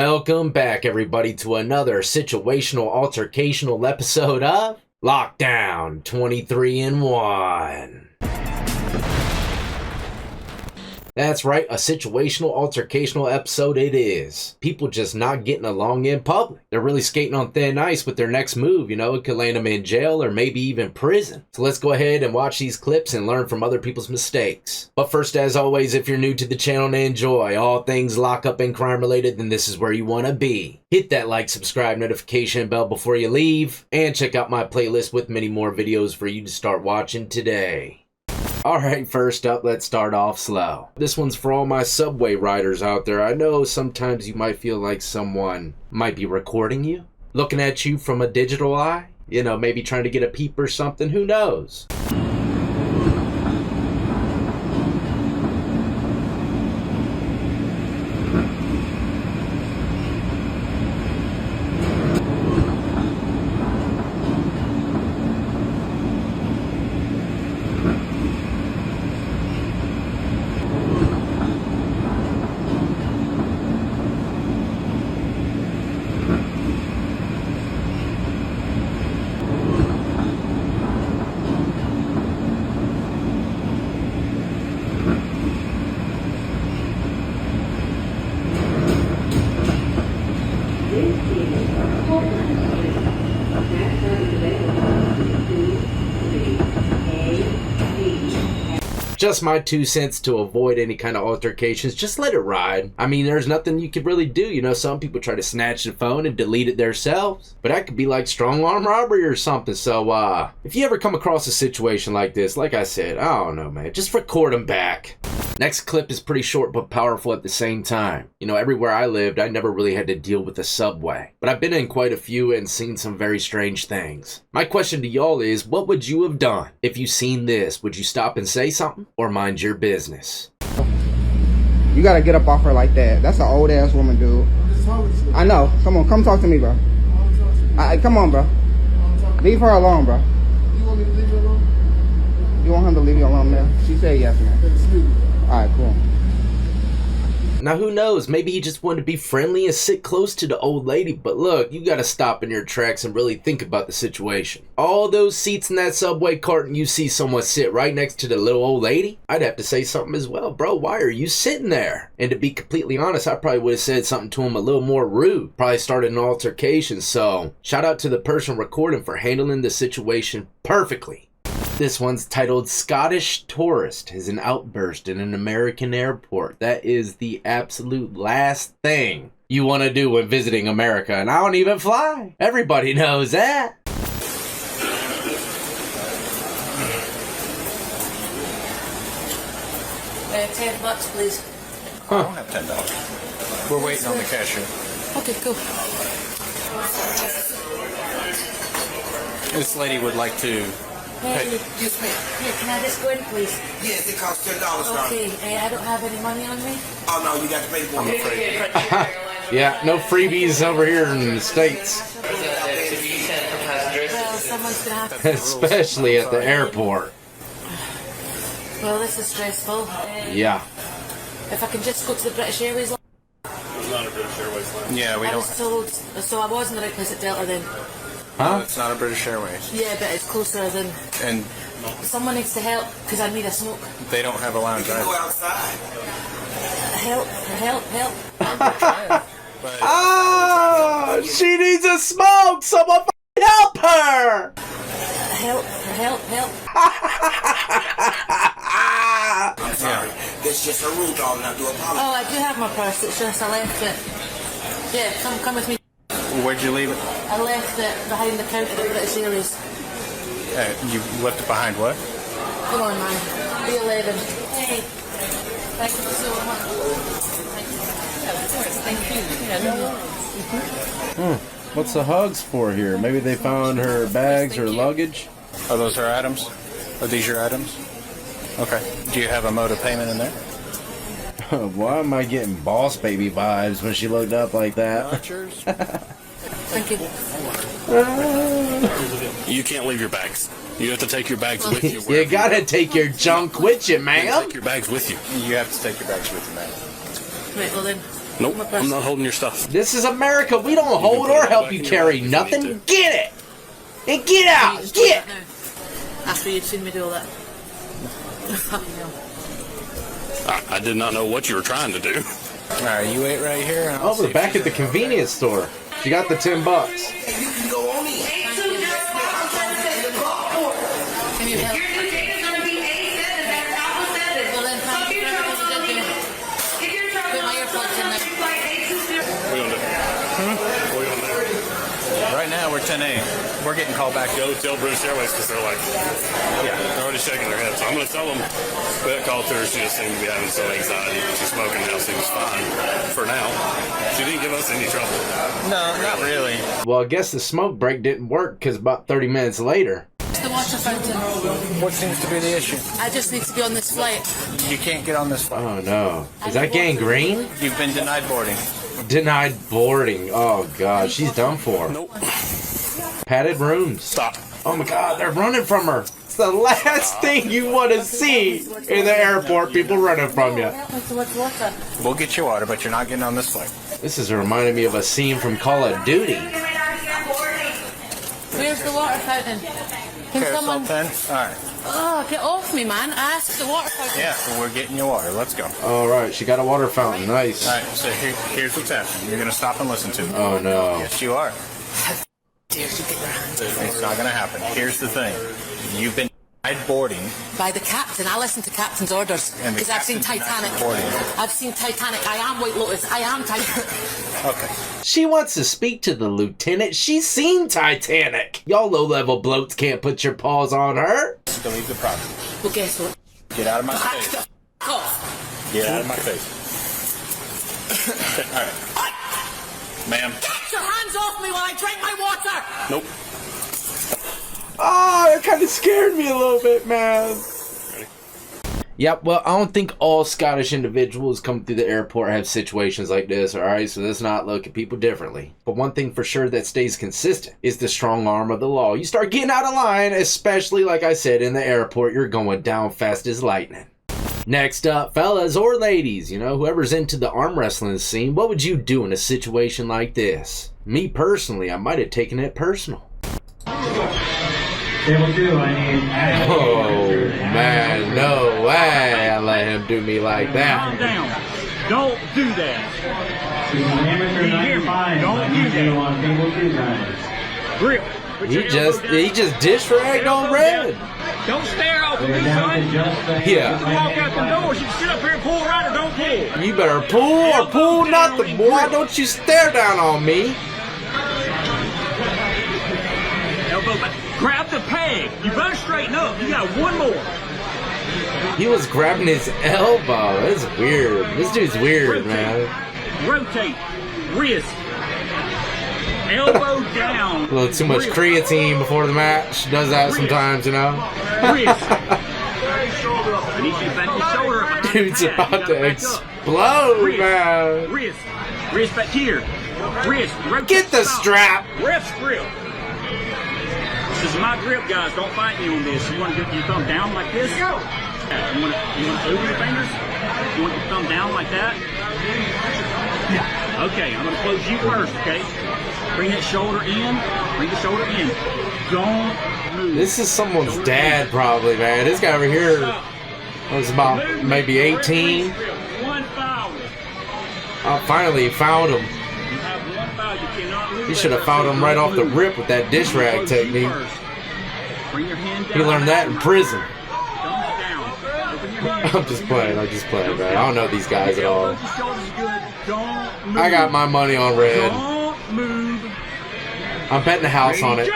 Welcome back, everybody, to another situational altercational episode of Lockdown 23 in 1. That's right, a situational altercational episode it is. People just not getting along in public. They're really skating on thin ice with their next move, it could land them in jail or maybe even prison. So let's go ahead and watch these clips and learn from other people's mistakes. But first, as always, if you're new to the channel and enjoy all things lockup and crime related, then this is where you want to be. Hit that like, subscribe, notification bell before you leave, and check out my playlist with many more videos for you to start watching today. Alright, first up, let's start off slow. This one's for all my subway riders out there. I know sometimes you might feel like someone might be recording you, looking at you from a digital eye, maybe trying to get a peep or something, who knows? Just my 2 cents to avoid any kind of altercations. Just let it ride. I mean, there's nothing you could really do. Some people try to snatch the phone and delete it themselves, but that could be like strong arm robbery or something. So, if you ever come across a situation like this, like I said, I don't know, man, just record them back. Next clip is pretty short but powerful at the same time. Everywhere I lived, I never really had to deal with a subway, but I've been in quite a few and seen some very strange things. My question to y'all is, what would you have done if you seen this? Would you stop and say something or mind your business? You gotta get up off her like that. That's an old ass woman, dude. I know. Come talk to me, bro. Come on, bro. Leave her alone, bro. You want me to leave her alone? You want him to leave you alone, man? She said yes, man. Alright, cool. Now who knows, maybe he just wanted to be friendly and sit close to the old lady, but look, you gotta stop in your tracks and really think about the situation. All those seats in that subway cart and you see someone sit right next to the little old lady, I'd have to say something as well. Bro, why are you sitting there? And to be completely honest, I probably would have said something to him a little more rude. Probably started an altercation, so shout out to the person recording for handling the situation perfectly. This one's titled Scottish Tourist has an outburst in an American airport. That is the absolute last thing you want to do when visiting America, and I don't even fly. Everybody knows that. 10 bucks, please. I don't have $10. We're waiting on the cashier. Okay, cool. This lady would like to Hey, can I just go in, please? Yes, it costs $10. Okay, I don't have any money on me. Oh no, you got to pay for I'm it. afraid. Yeah, no freebies over here in the States. Well, someone's gonna have to. Especially at the airport. Well, this is stressful. Yeah. If I can just go to the British Airways line. There's not a British Airways line. Yeah, we I don't. was told, so I was in the right place at Delta then. Huh? It's not a British Airways. Yeah, but it's closer than. And Someone needs to help because I need a smoke. they don't have a lounge Go either. outside. Help. But Oh, she needs a smoke! Someone help her! Help. I'm sorry. That's just a rule, dog. Not to apologize. Oh, I do have my purse. It's just I left it. Yeah, come with me. where'd you leave it? I left it behind the counter at British Airways. You left it behind what? Come on, man. B11. Hey. Thank you so much. Thank you. What's the hugs for here? Maybe they found her bags or luggage? Are those her items? Are these your items? Okay. Do you have a mode of payment in there? Why am I getting boss baby vibes when she looked up like that? Not yours? Thank you. You can't leave your bags. You have to take your bags with you. You gotta take your junk with you, man. Take your bags with you. You have to take your bags with you, man. Right, well then. Nope, I'm not holding your stuff. This is America. We don't hold or help you carry nothing. Get it! And get out! Get! After you'd seen me do all that. Fucking hell. I did not know what you were trying to do. All right, you wait right here. And I'll Oh, see we're if back she's at the in. convenience store. She got the $10. You can go on in. Can you help? Well then, thank you for everything you did do. Put my earplugs in there. What are you gonna do? What are you gonna do? Right now, we're 10A. We're getting called back. Go tell British Airways because they're like, Yeah. they're already shaking their heads. So I'm going to tell them that called to her. She just seemed to be having some anxiety. She's smoking now. Seems fine for now. She didn't give us any trouble. No, not really. Well, I guess the smoke break didn't work because about 30 minutes later. It's the water fountain. What seems to be the issue? I just need to be on this flight. You can't get on this flight. Oh no. Is that gangrene? You've been denied boarding. Denied boarding. Oh god, she's done for. Nope. Padded rooms. Stop. Oh my god, they're running from her. It's the last thing you want to see in the airport, people running from you. Help me towards water. We'll get you water, but you're not getting on this flight. This is reminding me of a scene from Call of Duty. Where's the water fountain? Can Carousel someone... 10? All right. Oh, get off me, man. I asked the water fountain. Yeah, well, we're getting you water. Let's go. All Alright, she got a water fountain. Nice. right, so here's what's happening. You're going to stop and listen to me. Oh no. Yes, you are. Dare you get your hands It's not going to happen. Here's the thing. You've been denied boarding. by the captain. I listen to captain's orders And the because I've seen captain denied Titanic. boarding. I've seen Titanic. I am White Lotus. I am Titanic. Okay. She wants to speak to the lieutenant. She's seen Titanic. Y'all low-level bloats can't put your paws on her. To leave the property. Well, guess what? Get out of my Back face. the f- off. Get out of my face. All right. Ma'am. Get your hands off me while I drink my water. Nope. Oh, it kind of scared me a little bit, man. Yep, well, I don't think all Scottish individuals come through the airport have situations like this, alright? So let's not look at people differently. But one thing for sure that stays consistent is the strong arm of the law. You start getting out of line, especially, like I said, in the airport, you're going down fast as lightning. Next up, fellas or ladies, you know, whoever's into the arm wrestling scene, what would you do in a situation like this? Me personally, I might have taken it personal. Table 2, I need... Oh, man, no way I let him do me like that. Calm down. Don't do that. He's an amateur 95. Don't do that. On table 2, guys. Grip. Put your elbow down. He just dish ragged on red. Don't stare off of me, We're down to son. just the... Yeah. Walk out the doors. You can sit up here and pull right or don't pull. You better pull or pull nothing, boy. Don't you stare down on me. Elbow back. Grab the peg. You better straighten up. You got one more. He was grabbing his elbow. That's weird. This dude's weird, man. Rotate. Wrist. Elbow down. A little too much Wrist. creatine before the match. Does that sometimes, you know? Wrist. I need you to back your shoulder up. Dude's about to explode, Wrist. man. Wrist. Wrist back here. Wrist. Rotate. Get the Stop. strap. Ref's grip. This is my grip, guys. Don't fight me on this. You want to get your thumb down like this? You want to open your fingers? You want your thumb down like that? Yeah. Okay, I'm going to close you first, okay? Bring that shoulder in. Bring the shoulder in. Don't move. This is someone's dad, probably, man. This guy over here was about maybe 18. One foul. I finally found him. You have one foul. You cannot lose. He should have fouled him right off the rip with that dish rag technique. Bring your hand down. He learned that in prison. Thumbs down. Open your hand. I'm just playing, man. I don't know these guys at all. Elbows, shoulders good. Don't move. I got my money on red. Don't move. I'm betting the house on it. Go!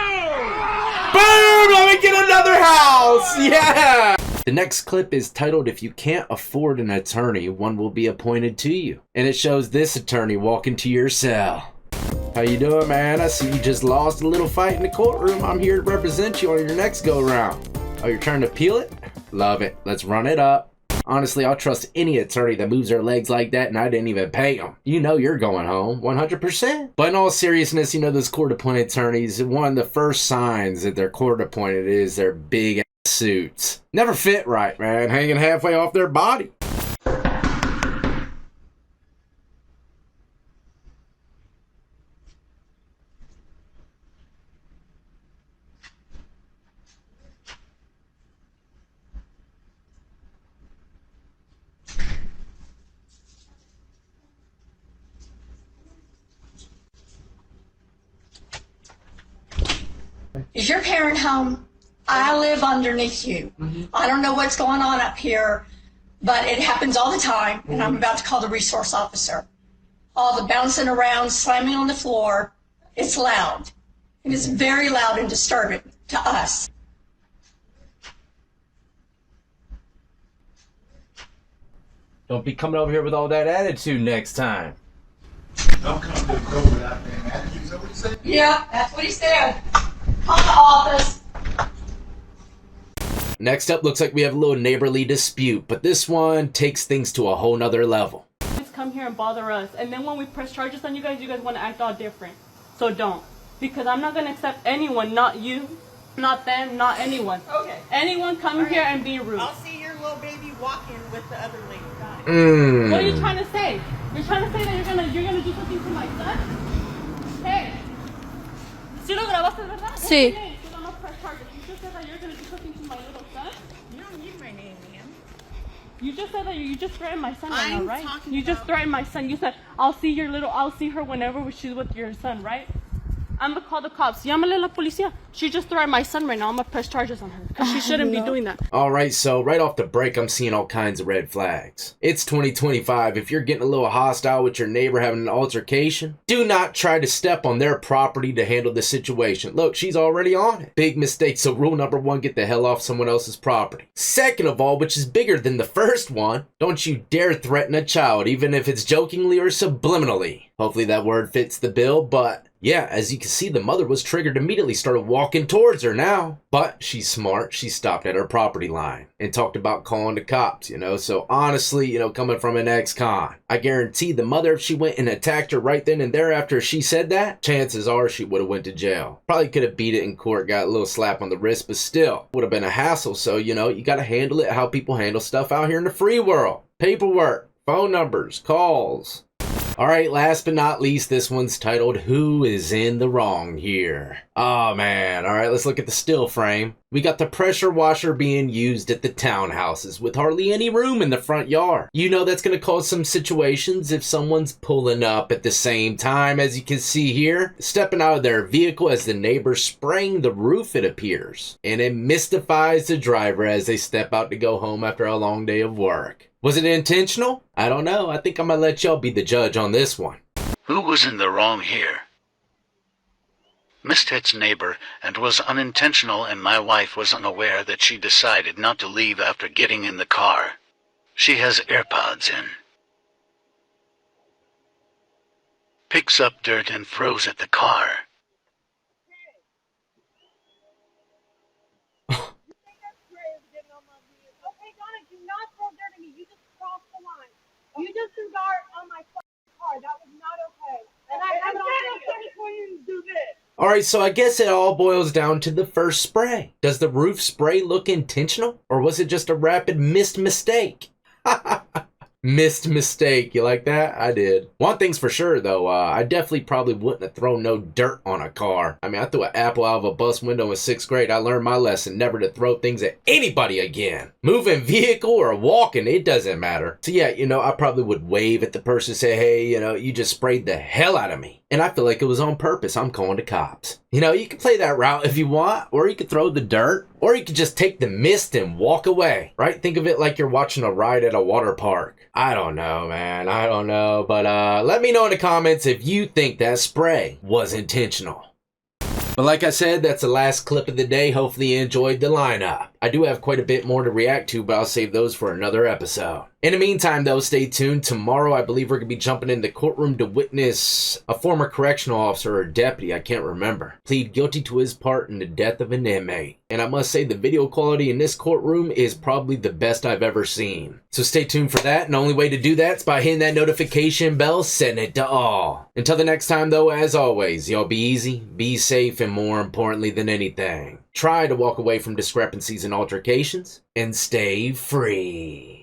Boom! Let me get another house! Yeah! The next clip is titled, "If You Can't Afford an Attorney, One Will Be Appointed to You." And it shows this attorney walking to your cell. How you doing, man? I see you just lost a little fight in the courtroom. I'm here to represent you on your next go-round. Oh, you're trying to appeal it? Love it. Let's run it up. Honestly, I'll trust any attorney that moves their legs like that and I didn't even pay them. You know you're going home, 100%. But in all seriousness, you know those court-appointed attorneys, one of the first signs that they're court-appointed is their big-ass suits. Never fit right, man, hanging halfway off their body. Is your parent home? I live underneath you. I don't know what's going on up here, but it happens all the time, and I'm about to call the resource officer. All the bouncing around, slamming on the floor, it's loud. It is very loud and disturbing to us. Don't be coming over here with all that attitude next time. Don't come to the door without being attitude. Is that what you said? Yeah, that's what he said. Call the office. Next up, looks like we have a little neighborly dispute, but this one takes things to a whole nother level. Just come here and bother us, and then when we press charges on you guys want to act all different. So don't, because I'm not gonna accept anyone, not you, not them, not anyone. Okay. Anyone coming here and being rude. I'll see your little baby walking with the other lady. Got it. What are you trying to say? You're trying to say that you're gonna do something to my son? Hey, ¿sí lo grabaste, verdad? Sí. You don't know press charges. You just said that you're gonna do something to my little son. You don't need my name, ma'am. You just said that you just threatened my son right now, I'm right? talking You just about- threatened my son. You said, I'll see her whenever she's with your son, right? I'm gonna call the cops. Llámale a la policía. She just threatened my son right now. I'm gonna press charges on her because she shouldn't be doing that. Alright, so right off the break, I'm seeing all kinds of red flags. It's 2025. If you're getting a little hostile with your neighbor having an altercation, do not try to step on their property to handle the situation. Look, she's already on it. Big mistake. So rule number one, get the hell off someone else's property. Second of all, which is bigger than the first one, don't you dare threaten a child, even if it's jokingly or subliminally. Hopefully that word fits the bill, but yeah, as you can see, the mother was triggered immediately, started walking towards her now. But she's smart. She stopped at her property line and talked about calling the cops, So honestly, coming from an ex-con, I guarantee the mother, if she went and attacked her right then and there after she said that, chances are she would have went to jail. Probably could have beat it in court, got a little slap on the wrist, but still would have been a hassle. So, you got to handle it how people handle stuff out here in the free world. Paperwork, phone numbers, calls. Alright, last but not least, this one's titled, Who is in the Wrong Here? Oh man, alright, let's look at the still frame. We got the pressure washer being used at the townhouses with hardly any room in the front yard. That's going to cause some situations if someone's pulling up at the same time, as you can see here, stepping out of their vehicle as the neighbor's spraying the roof, it appears. And it mystifies the driver as they step out to go home after a long day of work. Was it intentional? I don't know. I think I'm gonna let y'all be the judge on this one. Who was in the wrong here? Missed its neighbor and was unintentional, and my wife was unaware that she decided not to leave after getting in the car. She has AirPods in. Picks up dirt and throws at the car. You just threw dirt on my car. That was not okay. And I have it on video for you to do this. Alright, so I guess it all boils down to the first spray. Does the roof spray look intentional? Or was it just a rapid missed mistake? Missed mistake. You like that? I did. One thing's for sure, though. I definitely probably wouldn't have thrown no dirt on a car. I mean, I threw an apple out of a bus window in 6th grade. I learned my lesson never to throw things at anybody again. Moving vehicle or walking, it doesn't matter. So yeah, I probably would wave at the person, say, hey, you just sprayed the hell out of me. And I feel like it was on purpose. I'm calling the cops. You can play that route if you want, or you could throw the dirt, or you could just take the mist and walk away, right? Think of it like you're watching a ride at a water park. I don't know, man. I don't know. But let me know in the comments if you think that spray was intentional. But like I said, that's the last clip of the day. Hopefully you enjoyed the lineup. I do have quite a bit more to react to, but I'll save those for another episode. In the meantime, though, stay tuned. Tomorrow, I believe we're going to be jumping in the courtroom to witness a former correctional officer or deputy, I can't remember, plead guilty to his part in the death of an inmate. And I must say the video quality in this courtroom is probably the best I've ever seen. So stay tuned for that, and the only way to do that is by hitting that notification bell, setting it to all. Until the next time, though, as always, y'all be easy, be safe, and more importantly than anything, try to walk away from discrepancies and altercations, and stay free.